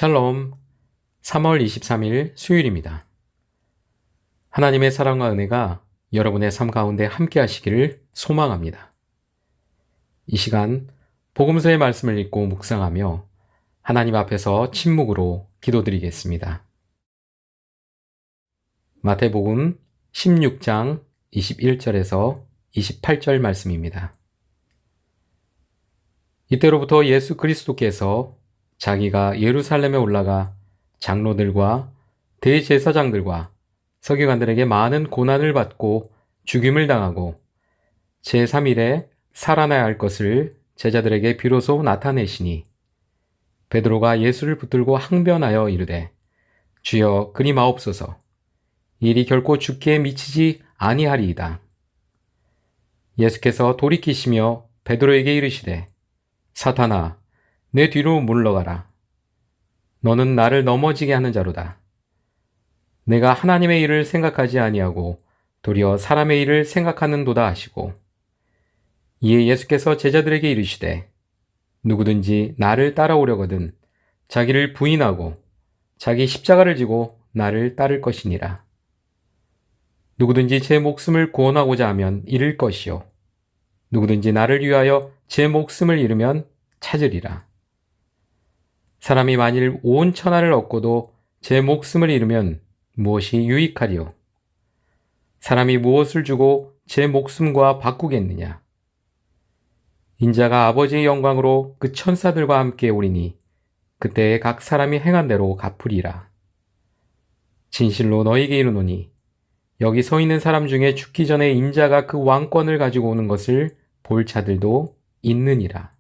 샬롬, 3월 23일 수요일입니다. 하나님의 사랑과 은혜가 여러분의 삶 가운데 함께 하시기를 소망합니다. 이 시간 복음서의 말씀을 읽고 묵상하며 하나님 앞에서 침묵으로 기도드리겠습니다. 마태복음 16장 21절에서 28절 말씀입니다. 이때로부터 예수 그리스도께서 자기가 예루살렘에 올라가 장로들과 대제사장들과 서기관들에게 많은 고난을 받고 죽임을 당하고 제3일에 살아나야 할 것을 제자들에게 비로소 나타내시니 베드로가 예수를 붙들고 항변하여 이르되 주여 그리 마옵소서 일이 결코 죽기에 미치지 아니하리이다. 예수께서 돌이키시며 베드로에게 이르시되 사탄아 내 뒤로 물러가라. 너는 나를 넘어지게 하는 자로다. 내가 하나님의 일을 생각하지 아니하고 도리어 사람의 일을 생각하는도다 하시고 이에 예수께서 제자들에게 이르시되 누구든지 나를 따라오려거든 자기를 부인하고 자기 십자가를 지고 나를 따를 것이니라. 누구든지 제 목숨을 구원하고자 하면 잃을 것이요 누구든지 나를 위하여 제 목숨을 잃으면 찾으리라. 사람이 만일 온 천하를 얻고도 제 목숨을 잃으면 무엇이 유익하리요? 사람이 무엇을 주고 제 목숨과 바꾸겠느냐? 인자가 아버지의 영광으로 그 천사들과 함께 오리니 그때에 각 사람이 행한 대로 갚으리라. 진실로 너희에게 이르노니 여기 서 있는 사람 중에 죽기 전에 인자가 그 왕권을 가지고 오는 것을 볼 자들도 있느니라.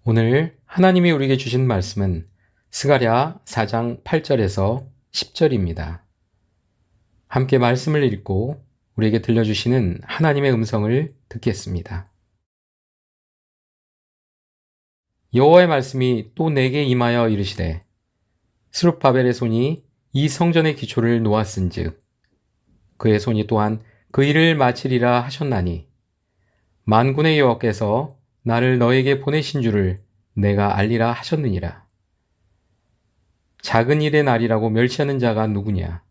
오늘 하나님이 우리에게 주신 말씀은 스가랴 4장 8절에서 10절입니다. 함께 말씀을 읽고 우리에게 들려주시는 하나님의 음성을 듣겠습니다. 여호와의 말씀이 또 내게 임하여 이르시되 스룹바벨의 손이 이 성전의 기초를 놓았은즉 그의 손이 또한 그 일을 마치리라 하셨나니 만군의 여호와께서 나를 너에게 보내신 줄을 내가 알리라 하셨느니라. 작은 일의 날이라고 멸시하는 자가 누구냐?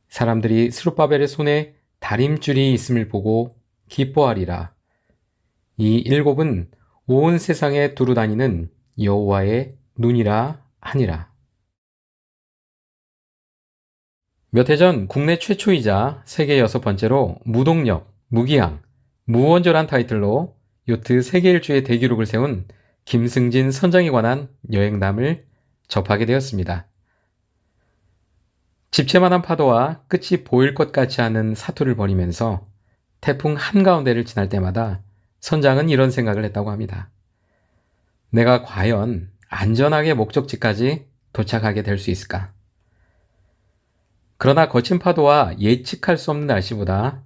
사람들이 스룹바벨의 손에 다림줄이 있음을 보고 기뻐하리라. 이 일곱은 온 세상에 두루 다니는 여호와의 눈이라 하니라. 몇 해 전 국내 최초이자 세계 6번째로 무동력, 무기항, 무원조란 타이틀로 요트 세계 일주의 대기록을 세운 김승진 선장에 관한 여행담을 접하게 되었습니다. 집채만한 파도와 끝이 보일 것 같지 않은 사투를 벌이면서 태풍 한가운데를 지날 때마다 선장은 이런 생각을 했다고 합니다. 내가 과연 안전하게 목적지까지 도착하게 될 수 있을까? 그러나 거친 파도와 예측할 수 없는 날씨보다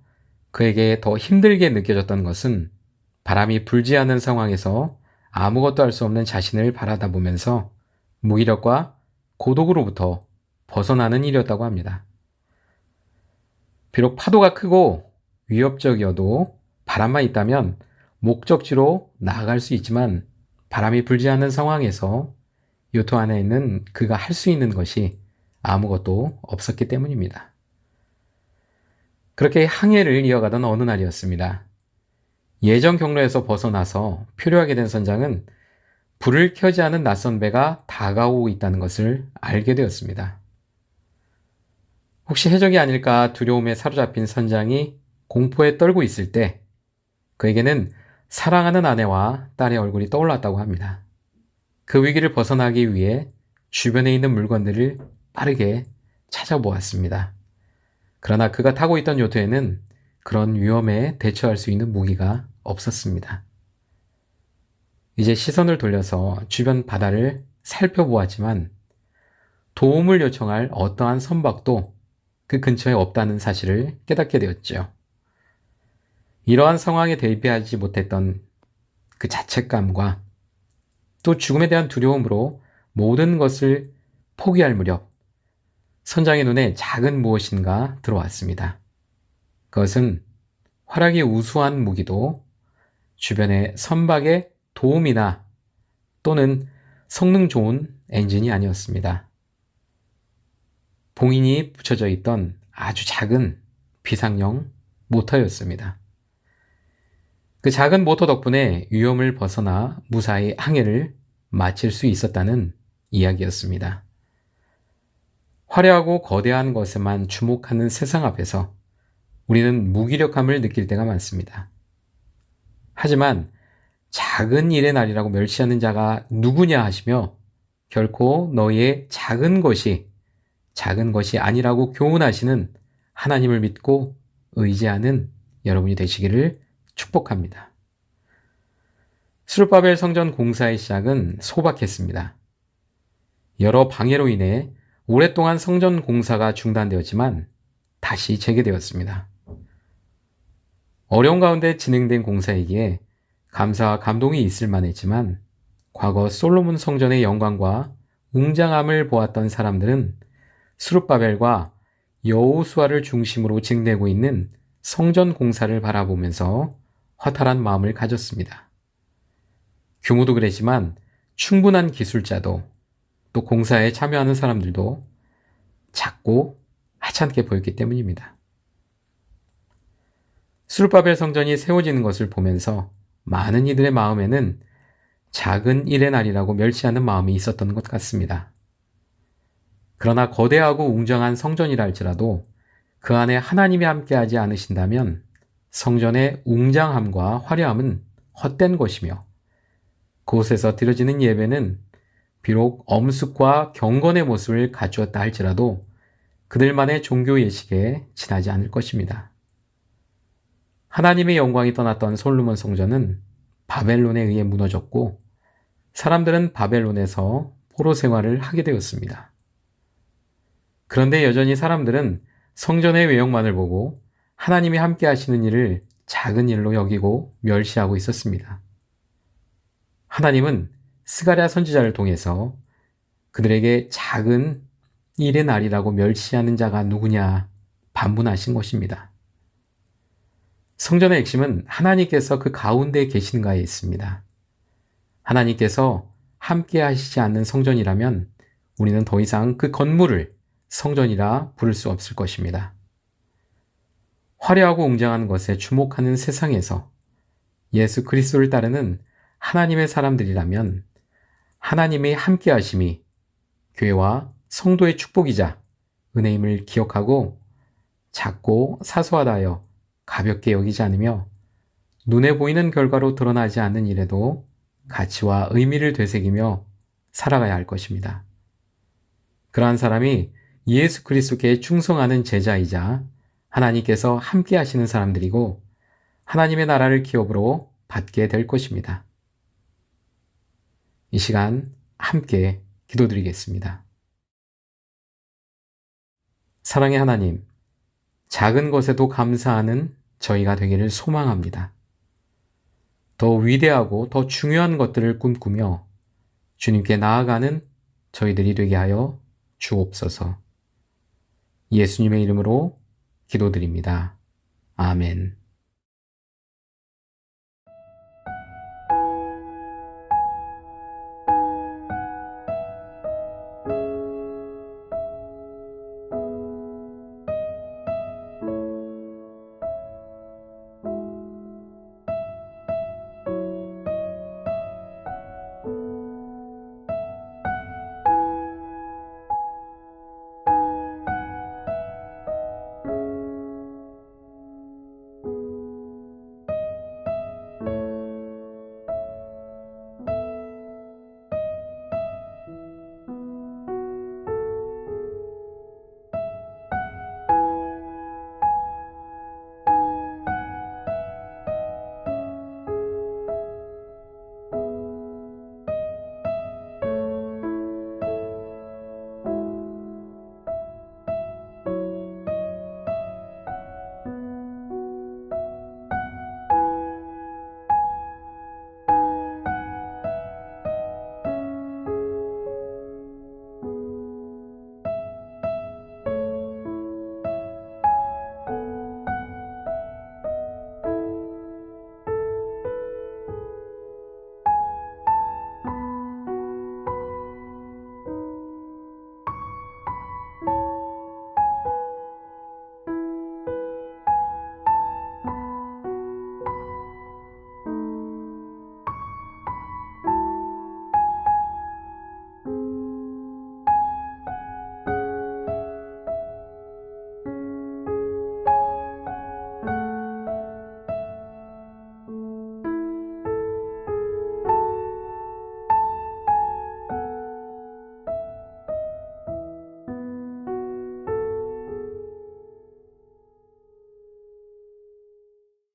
그에게 더 힘들게 느껴졌던 것은 바람이 불지 않는 상황에서 아무것도 할 수 없는 자신을 바라다 보면서 무기력과 고독으로부터 벗어나는 일이었다고 합니다. 비록 파도가 크고 위협적이어도 바람만 있다면 목적지로 나아갈 수 있지만 바람이 불지 않는 상황에서 요트 안에 있는 그가 할 수 있는 것이 아무것도 없었기 때문입니다. 그렇게 항해를 이어가던 어느 날이었습니다. 예전 경로에서 벗어나서 표류하게 된 선장은 불을 켜지 않은 낯선 배가 다가오고 있다는 것을 알게 되었습니다. 혹시 해적이 아닐까 두려움에 사로잡힌 선장이 공포에 떨고 있을 때 그에게는 사랑하는 아내와 딸의 얼굴이 떠올랐다고 합니다. 그 위기를 벗어나기 위해 주변에 있는 물건들을 빠르게 찾아보았습니다. 그러나 그가 타고 있던 요트에는 그런 위험에 대처할 수 있는 무기가 없었습니다. 이제 시선을 돌려서 주변 바다를 살펴보았지만 도움을 요청할 어떠한 선박도 그 근처에 없다는 사실을 깨닫게 되었죠. 이러한 상황에 대비하지 못했던 그 자책감과 또 죽음에 대한 두려움으로 모든 것을 포기할 무렵 선장의 눈에 작은 무엇인가 들어왔습니다. 그것은 활약이 우수한 무기도 주변의 선박의 도움이나 또는 성능 좋은 엔진이 아니었습니다. 봉인이 붙여져 있던 아주 작은 비상용 모터였습니다. 그 작은 모터 덕분에 위험을 벗어나 무사히 항해를 마칠 수 있었다는 이야기였습니다. 화려하고 거대한 것에만 주목하는 세상 앞에서 우리는 무기력함을 느낄 때가 많습니다. 하지만 작은 일의 날이라고 멸시하는 자가 누구냐 하시며 결코 너희의 작은 것이 아니라고 교훈하시는 하나님을 믿고 의지하는 여러분이 되시기를 축복합니다. 스룹바벨 성전 공사의 시작은 소박했습니다. 여러 방해로 인해 오랫동안 성전 공사가 중단되었지만 다시 재개되었습니다. 어려운 가운데 진행된 공사이기에 감사와 감동이 있을 만했지만 과거 솔로몬 성전의 영광과 웅장함을 보았던 사람들은 스룹바벨과 여호수아를 중심으로 진행되고 있는 성전 공사를 바라보면서 허탈한 마음을 가졌습니다. 규모도 그랬지만 충분한 기술자도 또 공사에 참여하는 사람들도 작고 하찮게 보였기 때문입니다. 스룹바벨 성전이 세워지는 것을 보면서 많은 이들의 마음에는 작은 일의 날이라고 멸시하는 마음이 있었던 것 같습니다. 그러나 거대하고 웅장한 성전이라 할지라도 그 안에 하나님이 함께하지 않으신다면 성전의 웅장함과 화려함은 헛된 것이며 그곳에서 드려지는 예배는 비록 엄숙과 경건의 모습을 갖추었다 할지라도 그들만의 종교 예식에 지나지 않을 것입니다. 하나님의 영광이 떠났던 솔로몬 성전은 바벨론에 의해 무너졌고 사람들은 바벨론에서 포로 생활을 하게 되었습니다. 그런데 여전히 사람들은 성전의 외형만을 보고 하나님이 함께 하시는 일을 작은 일로 여기고 멸시하고 있었습니다. 하나님은 스가랴 선지자를 통해서 그들에게 작은 일의 날이라고 멸시하는 자가 누구냐 반문하신 것입니다. 성전의 핵심은 하나님께서 그 가운데 계신가에 있습니다. 하나님께서 함께 하시지 않는 성전이라면 우리는 더 이상 그 건물을 성전이라 부를 수 없을 것입니다. 화려하고 웅장한 것에 주목하는 세상에서 예수 그리스도를 따르는 하나님의 사람들이라면 하나님의 함께 하심이 교회와 성도의 축복이자 은혜임을 기억하고 작고 사소하다 하여 가볍게 여기지 않으며 눈에 보이는 결과로 드러나지 않는 일에도 가치와 의미를 되새기며 살아가야 할 것입니다. 그러한 사람이 예수 그리스도께 충성하는 제자이자 하나님께서 함께 하시는 사람들이고 하나님의 나라를 기업으로 받게 될 것입니다. 이 시간 함께 기도드리겠습니다. 사랑의 하나님, 작은 것에도 감사하는 저희가 되기를 소망합니다. 더 위대하고 더 중요한 것들을 꿈꾸며 주님께 나아가는 저희들이 되게 하여 주옵소서. 예수님의 이름으로 기도드립니다. 아멘.